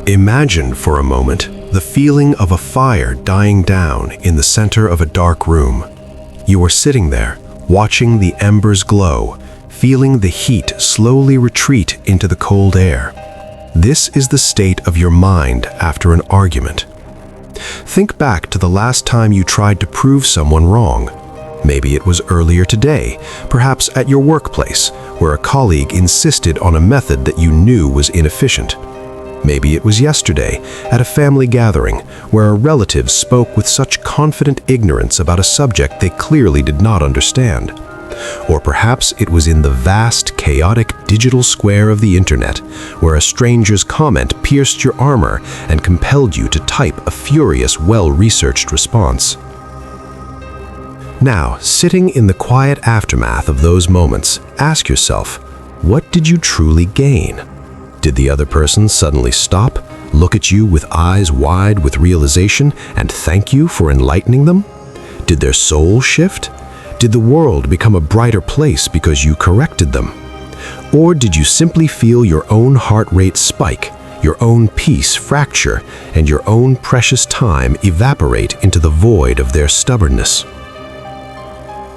Imagine for a moment the feeling of a fire dying down in the center of a dark room. You are sitting there, watching the embers glow, feeling the heat slowly retreat into the cold air. This is the state of your mind after an argument. Think back to the last time you tried to prove someone wrong. Maybe it was earlier today, perhaps at your workplace, where a colleague insisted on a method that you knew was inefficient. Maybe it was yesterday, at a family gathering, where a relative spoke with such confident ignorance about a subject they clearly did not understand. Or perhaps it was in the vast, chaotic digital square of the internet, where a stranger's comment pierced your armor and compelled you to type a furious, well-researched response. Now, sitting in the quiet aftermath of those moments, ask yourself, what did you truly gain? Did the other person suddenly stop, look at you with eyes wide with realization, and thank you for enlightening them? Did their soul shift? Did the world become a brighter place because you corrected them? Or did you simply feel your own heart rate spike, your own peace fracture, and your own precious time evaporate into the void of their stubbornness?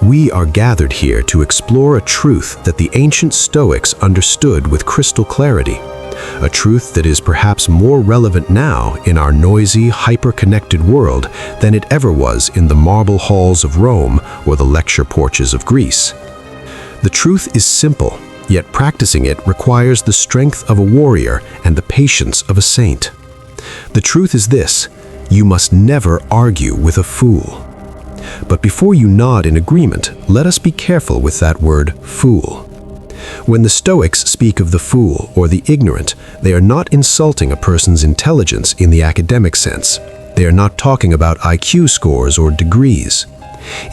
We are gathered here to explore a truth that the ancient Stoics understood with crystal clarity, a truth that is perhaps more relevant now in our noisy, hyper-connected world than it ever was in the marble halls of Rome or the lecture porches of Greece. The truth is simple, yet practicing it requires the strength of a warrior and the patience of a saint. The truth is this: you must never argue with a fool. But before you nod in agreement, let us be careful with that word, fool. When the Stoics speak of the fool or the ignorant, they are not insulting a person's intelligence in the academic sense. They are not talking about IQ scores or degrees.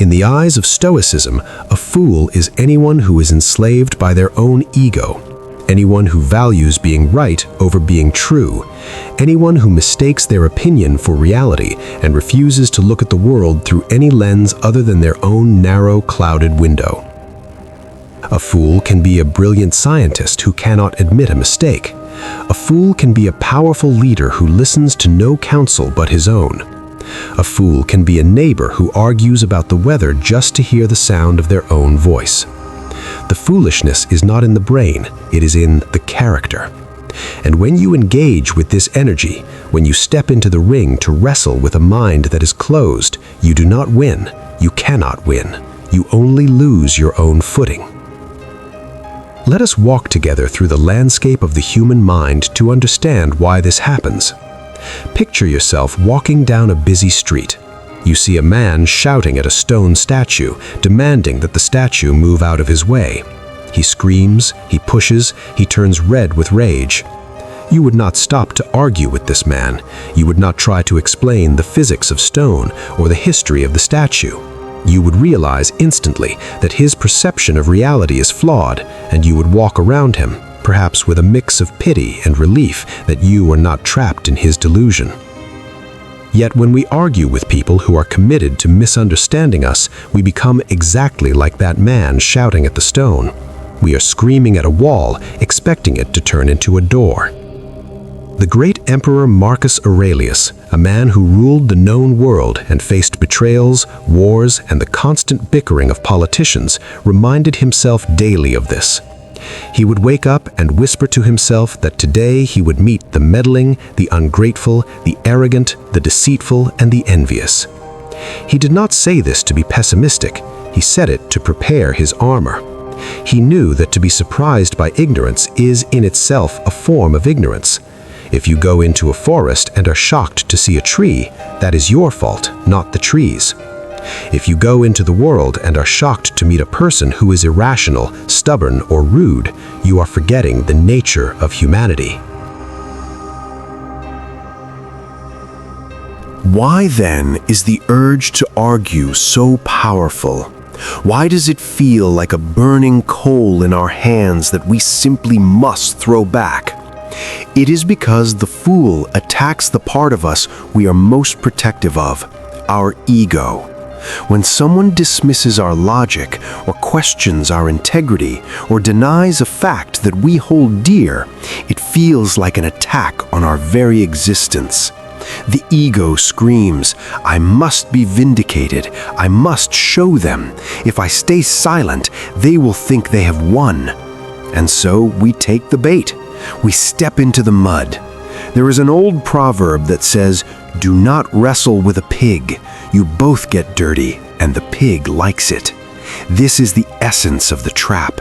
In the eyes of Stoicism, a fool is anyone who is enslaved by their own ego, anyone who values being right over being true, anyone who mistakes their opinion for reality and refuses to look at the world through any lens other than their own narrow, clouded window. A fool can be a brilliant scientist who cannot admit a mistake. A fool can be a powerful leader who listens to no counsel but his own. A fool can be a neighbor who argues about the weather just to hear the sound of their own voice. The foolishness is not in the brain, it is in the character. And when you engage with this energy, when you step into the ring to wrestle with a mind that is closed, you do not win, you cannot win. You only lose your own footing. Let us walk together through the landscape of the human mind to understand why this happens. Picture yourself walking down a busy street. You see a man shouting at a stone statue, demanding that the statue move out of his way. He screams, he pushes, he turns red with rage. You would not stop to argue with this man. You would not try to explain the physics of stone or the history of the statue. You would realize instantly that his perception of reality is flawed, and you would walk around him, perhaps with a mix of pity and relief that you are not trapped in his delusion. Yet when we argue with people who are committed to misunderstanding us, we become exactly like that man shouting at the stone. We are screaming at a wall, expecting it to turn into a door. The great emperor Marcus Aurelius, a man who ruled the known world and faced betrayals, wars, and the constant bickering of politicians, reminded himself daily of this. He would wake up and whisper to himself that today he would meet the meddling, the ungrateful, the arrogant, the deceitful, and the envious. He did not say this to be pessimistic, he said it to prepare his armor. He knew that to be surprised by ignorance is in itself a form of ignorance. If you go into a forest and are shocked to see a tree, that is your fault, not the tree's. If you go into the world and are shocked to meet a person who is irrational, stubborn, or rude, you are forgetting the nature of humanity. Why then is the urge to argue so powerful? Why does it feel like a burning coal in our hands that we simply must throw back? It is because the fool attacks the part of us we are most protective of, our ego. When someone dismisses our logic, or questions our integrity, or denies a fact that we hold dear, it feels like an attack on our very existence. The ego screams, "I must be vindicated. I must show them. If I stay silent, they will think they have won." And so we take the bait. We step into the mud. There is an old proverb that says, "Do not wrestle with a pig. You both get dirty, and the pig likes it." This is the essence of the trap.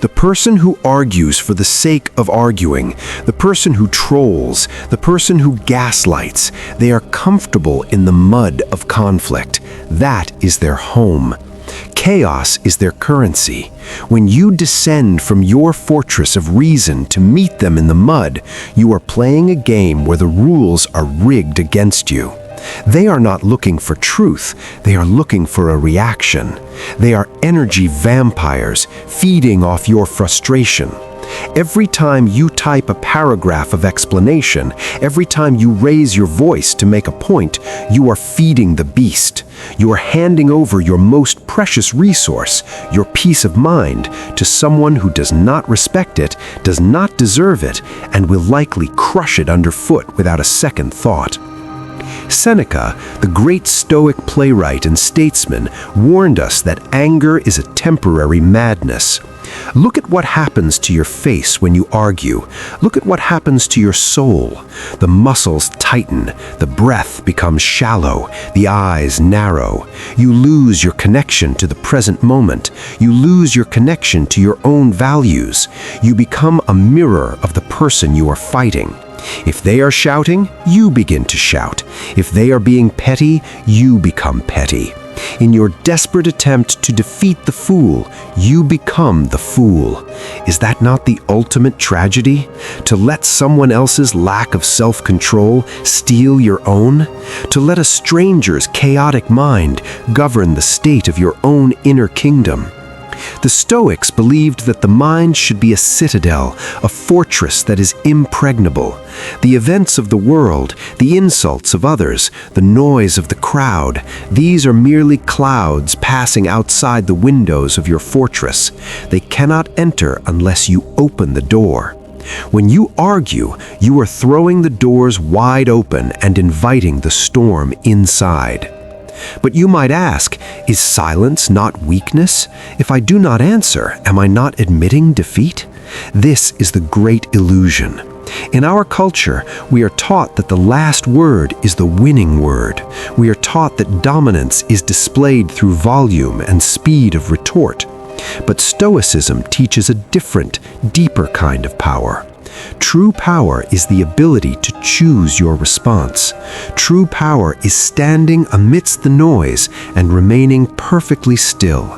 The person who argues for the sake of arguing, the person who trolls, the person who gaslights, they are comfortable in the mud of conflict. That is their home. Chaos is their currency. When you descend from your fortress of reason to meet them in the mud, you are playing a game where the rules are rigged against you. They are not looking for truth, they are looking for a reaction. They are energy vampires feeding off your frustration. Every time you type a paragraph of explanation, every time you raise your voice to make a point, you are feeding the beast. You are handing over your most precious resource, your peace of mind, to someone who does not respect it, does not deserve it, and will likely crush it underfoot without a second thought. Seneca, the great Stoic playwright and statesman, warned us that anger is a temporary madness. Look at what happens to your face when you argue. Look at what happens to your soul. The muscles tighten, the breath becomes shallow, the eyes narrow. You lose your connection to the present moment. You lose your connection to your own values. You become a mirror of the person you are fighting. If they are shouting, you begin to shout. If they are being petty, you become petty. In your desperate attempt to defeat the fool, you become the fool. Is that not the ultimate tragedy? To let someone else's lack of self-control steal your own? To let a stranger's chaotic mind govern the state of your own inner kingdom? The Stoics believed that the mind should be a citadel, a fortress that is impregnable. The events of the world, the insults of others, the noise of the crowd, these are merely clouds passing outside the windows of your fortress. They cannot enter unless you open the door. When you argue, you are throwing the doors wide open and inviting the storm inside. But you might ask, is silence not weakness? If I do not answer, am I not admitting defeat? This is the great illusion. In our culture, we are taught that the last word is the winning word. We are taught that dominance is displayed through volume and speed of retort. But Stoicism teaches a different, deeper kind of power. True power is the ability to choose your response. True power is standing amidst the noise and remaining perfectly still.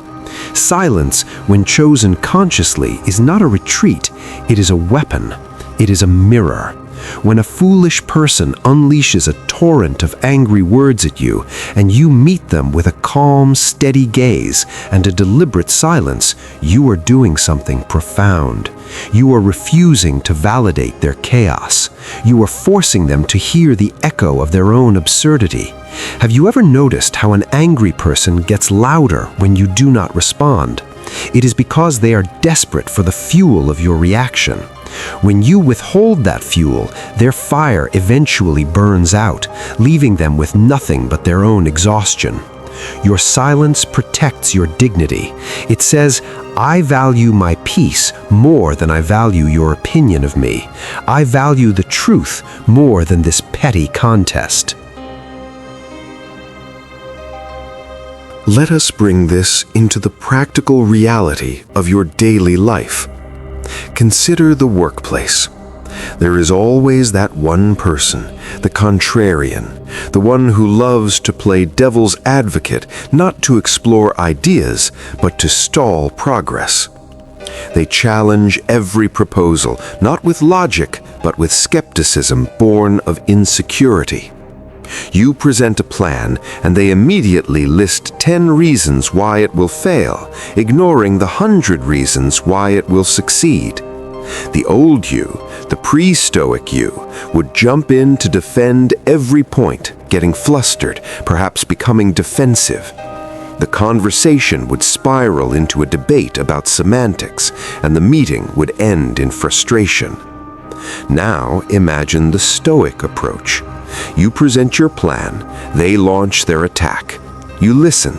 Silence, when chosen consciously, is not a retreat, it is a weapon. It is a mirror. When a foolish person unleashes a torrent of angry words at you, and you meet them with a calm, steady gaze and a deliberate silence, you are doing something profound. You are refusing to validate their chaos. You are forcing them to hear the echo of their own absurdity. Have you ever noticed how an angry person gets louder when you do not respond? It is because they are desperate for the fuel of your reaction. When you withhold that fuel, their fire eventually burns out, leaving them with nothing but their own exhaustion. Your silence protects your dignity. It says, I value my peace more than I value your opinion of me. I value the truth more than this petty contest. Let us bring this into the practical reality of your daily life. Consider the workplace. There is always that one person, the contrarian, the one who loves to play devil's advocate, not to explore ideas, but to stall progress. They challenge every proposal, not with logic, but with skepticism born of insecurity. You present a plan, and they immediately list 10 reasons why it will fail, ignoring the 100 reasons why it will succeed. The old you, the pre-Stoic you, would jump in to defend every point, getting flustered, perhaps becoming defensive. The conversation would spiral into a debate about semantics, and the meeting would end in frustration. Now imagine the Stoic approach. You present your plan, they launch their attack. You listen.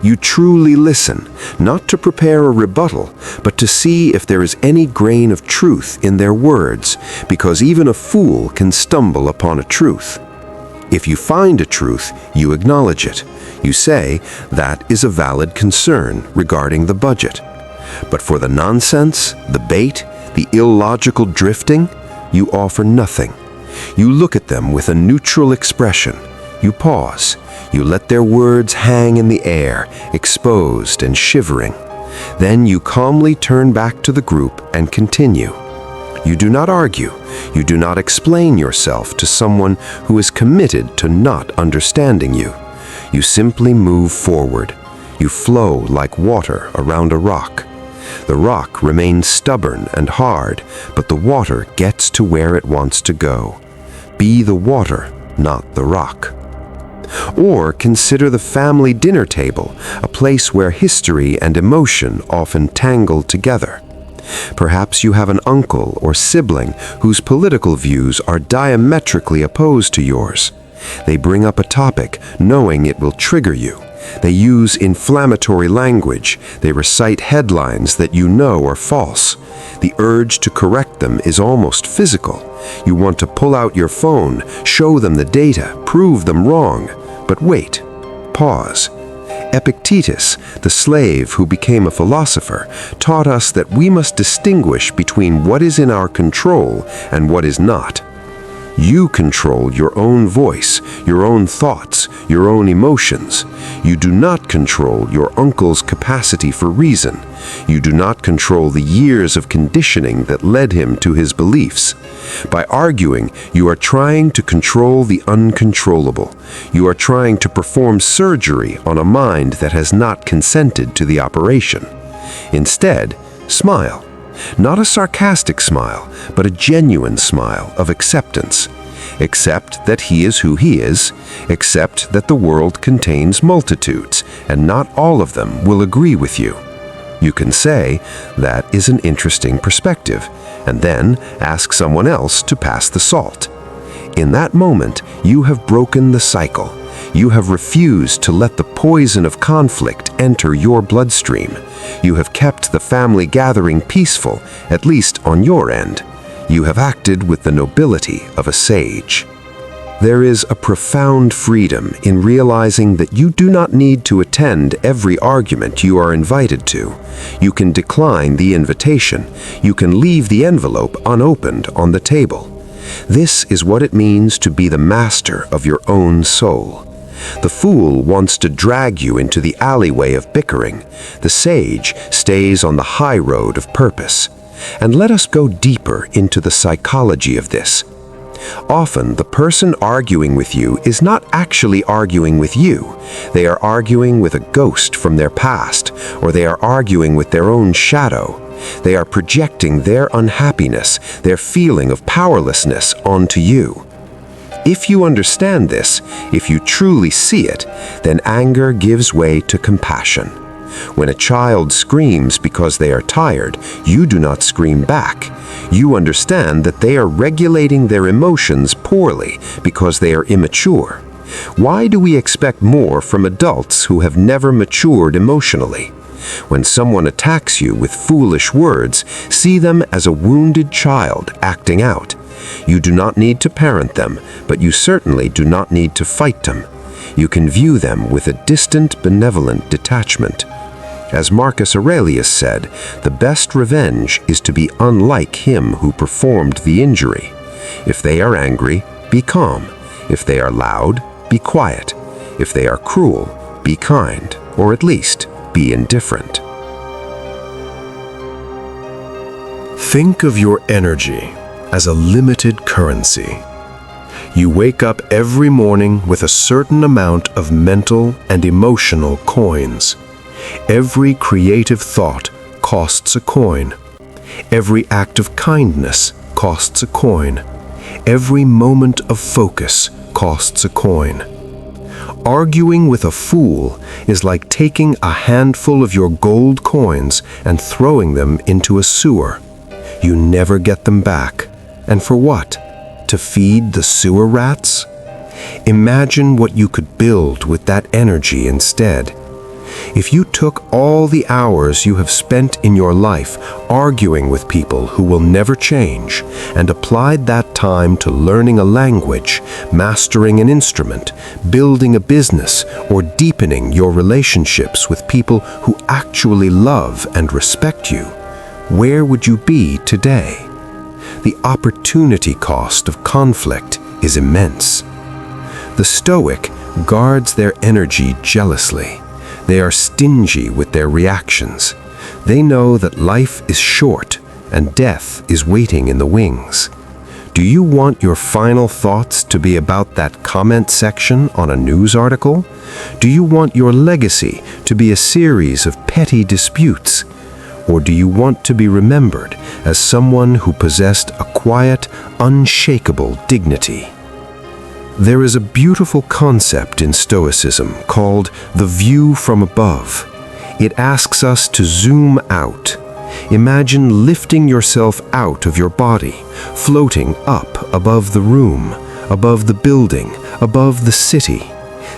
You truly listen, not to prepare a rebuttal, but to see if there is any grain of truth in their words, because even a fool can stumble upon a truth. If you find a truth, you acknowledge it. You say, that is a valid concern regarding the budget. But for the nonsense, the bait, the illogical drifting, you offer nothing. You look at them with a neutral expression. You pause. You let their words hang in the air, exposed and shivering. Then you calmly turn back to the group and continue. You do not argue. You do not explain yourself to someone who is committed to not understanding you. You simply move forward. You flow like water around a rock. The rock remains stubborn and hard, but the water gets to where it wants to go. Be the water, not the rock. Or consider the family dinner table, a place where history and emotion often tangle together. Perhaps you have an uncle or sibling whose political views are diametrically opposed to yours. They bring up a topic knowing it will trigger you. They use inflammatory language. They recite headlines that you know are false. The urge to correct them is almost physical. You want to pull out your phone, show them the data, prove them wrong. But wait, pause. Epictetus, the slave who became a philosopher, taught us that we must distinguish between what is in our control and what is not. You control your own voice, your own thoughts, your own emotions. You do not control your uncle's capacity for reason. You do not control the years of conditioning that led him to his beliefs. By arguing, you are trying to control the uncontrollable. You are trying to perform surgery on a mind that has not consented to the operation. Instead, smile. Not a sarcastic smile, but a genuine smile of acceptance. Accept that he is who he is. Accept that the world contains multitudes, and not all of them will agree with you. You can say, that is an interesting perspective, and then ask someone else to pass the salt. In that moment, you have broken the cycle. You have refused to let the poison of conflict enter your bloodstream. You have kept the family gathering peaceful, at least on your end. You have acted with the nobility of a sage. There is a profound freedom in realizing that you do not need to attend every argument you are invited to. You can decline the invitation. You can leave the envelope unopened on the table. This is what it means to be the master of your own soul. The fool wants to drag you into the alleyway of bickering. The sage stays on the high road of purpose. And let us go deeper into the psychology of this. Often, the person arguing with you is not actually arguing with you. They are arguing with a ghost from their past, or they are arguing with their own shadow. They are projecting their unhappiness, their feeling of powerlessness onto you. If you understand this, if you truly see it, then anger gives way to compassion. When a child screams because they are tired, you do not scream back. You understand that they are regulating their emotions poorly because they are immature. Why do we expect more from adults who have never matured emotionally? When someone attacks you with foolish words, see them as a wounded child acting out. You do not need to parent them, but you certainly do not need to fight them. You can view them with a distant, benevolent detachment. As Marcus Aurelius said, the best revenge is to be unlike him who performed the injury. If they are angry, be calm. If they are loud, be quiet. If they are cruel, be kind, or at least be indifferent. Think of your energy as a limited currency. You wake up every morning with a certain amount of mental and emotional coins. Every creative thought costs a coin. Every act of kindness costs a coin. Every moment of focus costs a coin. Arguing with a fool is like taking a handful of your gold coins and throwing them into a sewer. You never get them back. And for what? To feed the sewer rats? Imagine what you could build with that energy instead. If you took all the hours you have spent in your life arguing with people who will never change and applied that time to learning a language, mastering an instrument, building a business, or deepening your relationships with people who actually love and respect you, where would you be today? The opportunity cost of conflict is immense. The Stoic guards their energy jealously. They are stingy with their reactions. They know that life is short and death is waiting in the wings. Do you want your final thoughts to be about that comment section on a news article? Do you want your legacy to be a series of petty disputes? Or do you want to be remembered as someone who possessed a quiet, unshakable dignity? There is a beautiful concept in Stoicism called the view from above. It asks us to zoom out. Imagine lifting yourself out of your body, floating up above the room, above the building, above the city.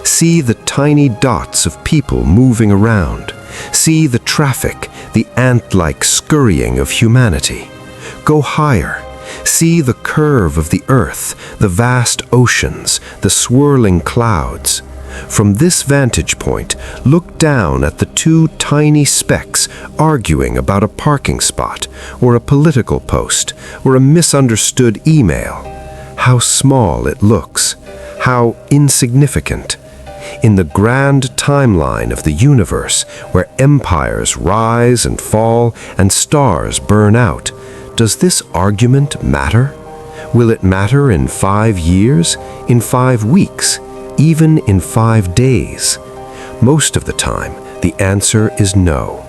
See the tiny dots of people moving around. See the traffic, the ant-like scurrying of humanity. Go higher. See the curve of the earth, the vast oceans, the swirling clouds. From this vantage point, look down at the two tiny specks arguing about a parking spot, or a political post, or a misunderstood email. How small it looks, how insignificant. In the grand timeline of the universe, where empires rise and fall and stars burn out, does this argument matter? Will it matter in 5 years, in 5 weeks, even in 5 days? Most of the time, the answer is no.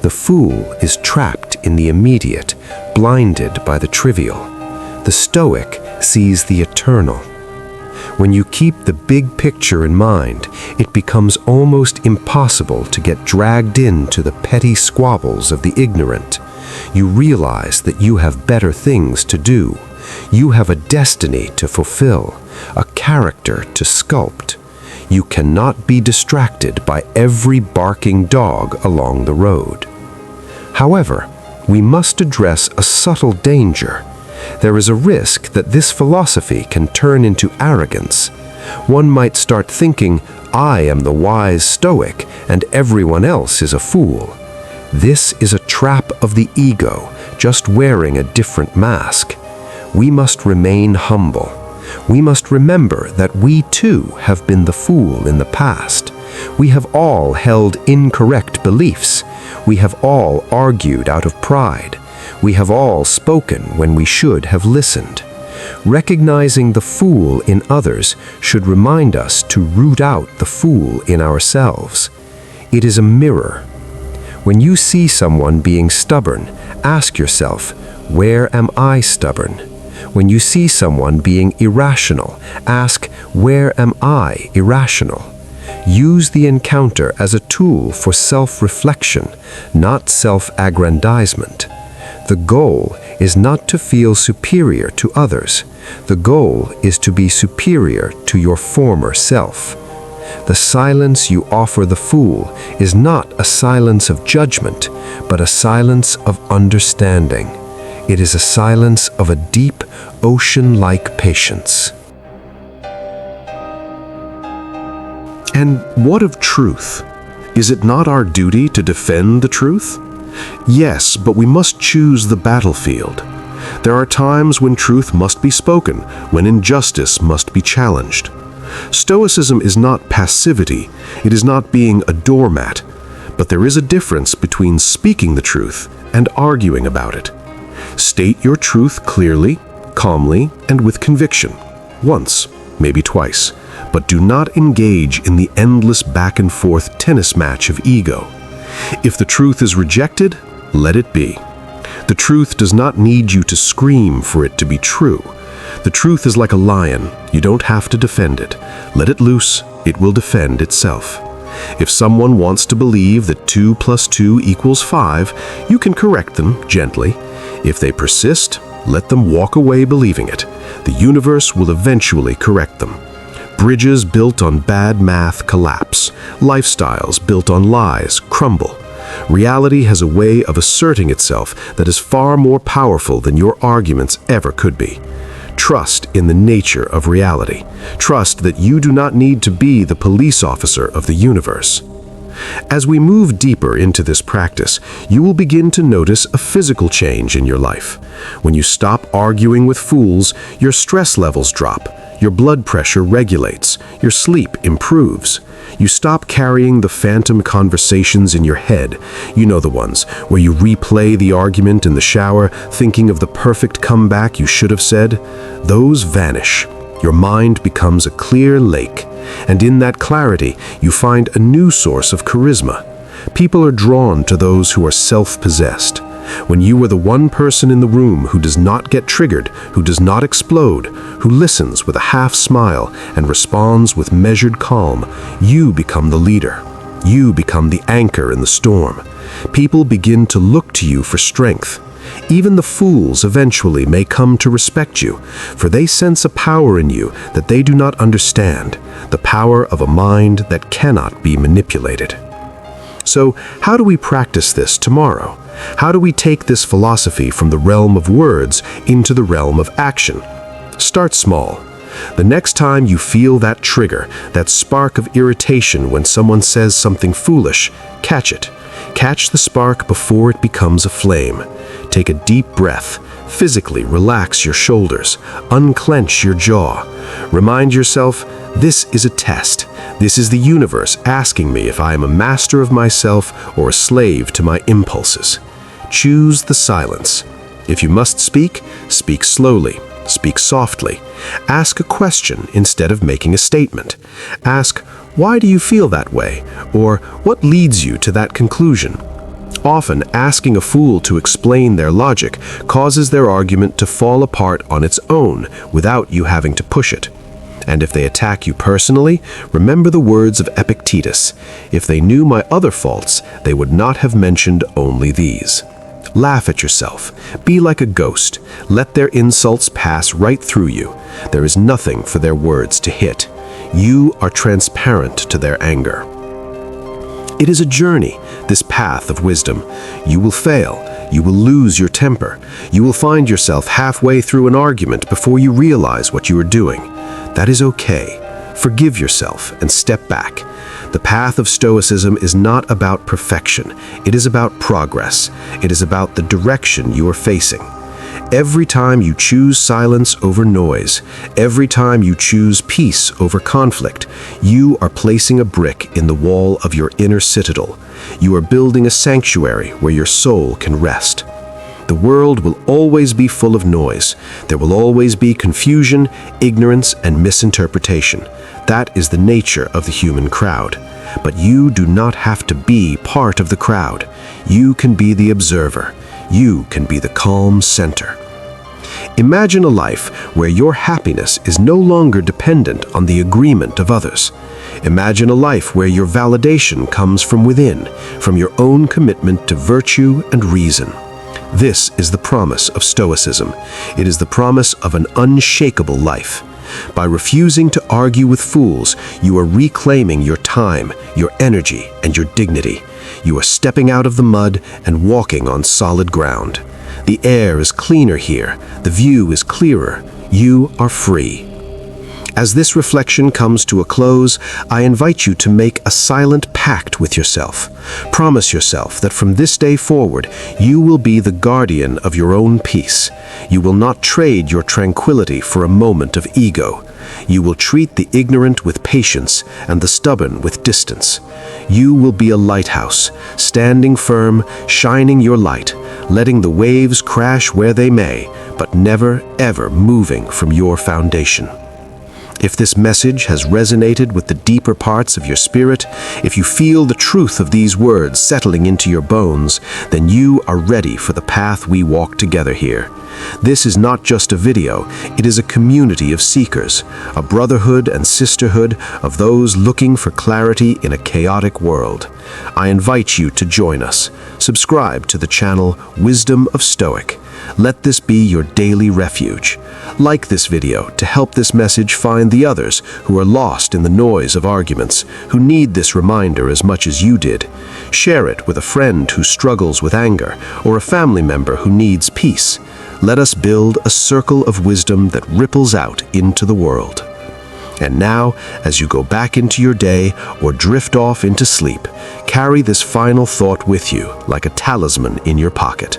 The fool is trapped in the immediate, blinded by the trivial. The Stoic sees the eternal. When you keep the big picture in mind, it becomes almost impossible to get dragged into the petty squabbles of the ignorant. You realize that you have better things to do. You have a destiny to fulfill, a character to sculpt. You cannot be distracted by every barking dog along the road. However, we must address a subtle danger. There is a risk that this philosophy can turn into arrogance. One might start thinking, I am the wise Stoic and everyone else is a fool. This is a trap of the ego, just wearing a different mask. We must remain humble. We must remember that we too have been the fool in the past. We have all held incorrect beliefs. We have all argued out of pride. We have all spoken when we should have listened. Recognizing the fool in others should remind us to root out the fool in ourselves. It is a mirror. When you see someone being stubborn, ask yourself, where am I stubborn? When you see someone being irrational, ask, where am I irrational? Use the encounter as a tool for self-reflection, not self-aggrandizement. The goal is not to feel superior to others. The goal is to be superior to your former self. The silence you offer the fool is not a silence of judgment, but a silence of understanding. It is a silence of a deep, ocean-like patience. And what of truth? Is it not our duty to defend the truth? Yes, but we must choose the battlefield. There are times when truth must be spoken, when injustice must be challenged. Stoicism is not passivity, it is not being a doormat, but there is a difference between speaking the truth and arguing about it. State your truth clearly, calmly, and with conviction. Once, maybe twice, but do not engage in the endless back-and-forth tennis match of ego. If the truth is rejected, let it be. The truth does not need you to scream for it to be true. The truth is like a lion. You don't have to defend it. Let it loose, it will defend itself. If someone wants to believe that 2 + 2 = 5, you can correct them gently. If they persist, let them walk away believing it. The universe will eventually correct them. Bridges built on bad math collapse. Lifestyles built on lies crumble. Reality has a way of asserting itself that is far more powerful than your arguments ever could be. Trust in the nature of reality. Trust that you do not need to be the police officer of the universe. As we move deeper into this practice, you will begin to notice a physical change in your life. When you stop arguing with fools, your stress levels drop, your blood pressure regulates, your sleep improves. You stop carrying the phantom conversations in your head. You know the ones where you replay the argument in the shower, thinking of the perfect comeback you should have said. Those vanish. Your mind becomes a clear lake, and in that clarity, you find a new source of charisma. People are drawn to those who are self-possessed. When you are the one person in the room who does not get triggered, who does not explode, who listens with a half smile and responds with measured calm, you become the leader. You become the anchor in the storm. People begin to look to you for strength. Even the fools eventually may come to respect you, for they sense a power in you that they do not understand, the power of a mind that cannot be manipulated. So, how do we practice this tomorrow? How do we take this philosophy from the realm of words into the realm of action? Start small. The next time you feel that trigger, that spark of irritation when someone says something foolish, catch it. Catch the spark before it becomes a flame. Take a deep breath. Physically relax your shoulders. Unclench your jaw. Remind yourself, this is a test. This is the universe asking me if I am a master of myself or a slave to my impulses. Choose the silence. If you must speak, speak slowly. Speak softly. Ask a question instead of making a statement. Ask, why do you feel that way? Or what leads you to that conclusion? Often, asking a fool to explain their logic causes their argument to fall apart on its own without you having to push it. And if they attack you personally, remember the words of Epictetus. If they knew my other faults, they would not have mentioned only these. Laugh at yourself. Be like a ghost. Let their insults pass right through you. There is nothing for their words to hit. You are transparent to their anger. It is a journey, this path of wisdom. You will fail. You will lose your temper. You will find yourself halfway through an argument before you realize what you are doing. That is okay. Forgive yourself and step back. The path of Stoicism is not about perfection. It is about progress. It is about the direction you are facing. Every time you choose silence over noise, every time you choose peace over conflict, you are placing a brick in the wall of your inner citadel. You are building a sanctuary where your soul can rest. The world will always be full of noise. There will always be confusion, ignorance, and misinterpretation. That is the nature of the human crowd. But you do not have to be part of the crowd. You can be the observer. You can be the calm center. Imagine a life where your happiness is no longer dependent on the agreement of others. Imagine a life where your validation comes from within, from your own commitment to virtue and reason. This is the promise of Stoicism. It is the promise of an unshakable life. By refusing to argue with fools, you are reclaiming your time, your energy, and your dignity. You are stepping out of the mud and walking on solid ground. The air is cleaner here. The view is clearer. You are free. As this reflection comes to a close, I invite you to make a silent pact with yourself. Promise yourself that from this day forward, you will be the guardian of your own peace. You will not trade your tranquility for a moment of ego. You will treat the ignorant with patience and the stubborn with distance. You will be a lighthouse, standing firm, shining your light, letting the waves crash where they may, but never, ever moving from your foundation. If this message has resonated with the deeper parts of your spirit, if you feel the truth of these words settling into your bones, then you are ready for the path we walk together here. This is not just a video, it is a community of seekers, a brotherhood and sisterhood of those looking for clarity in a chaotic world. I invite you to join us. Subscribe to the channel Wisdom of Stoic. Let this be your daily refuge. Like this video to help this message find the others who are lost in the noise of arguments, who need this reminder as much as you did. Share it with a friend who struggles with anger or a family member who needs peace. Let us build a circle of wisdom that ripples out into the world. And now, as you go back into your day or drift off into sleep, carry this final thought with you like a talisman in your pocket.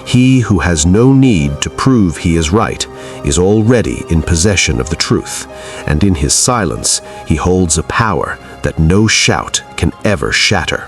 He who has no need to prove he is right is already in possession of the truth, and in his silence he holds a power that no shout can ever shatter.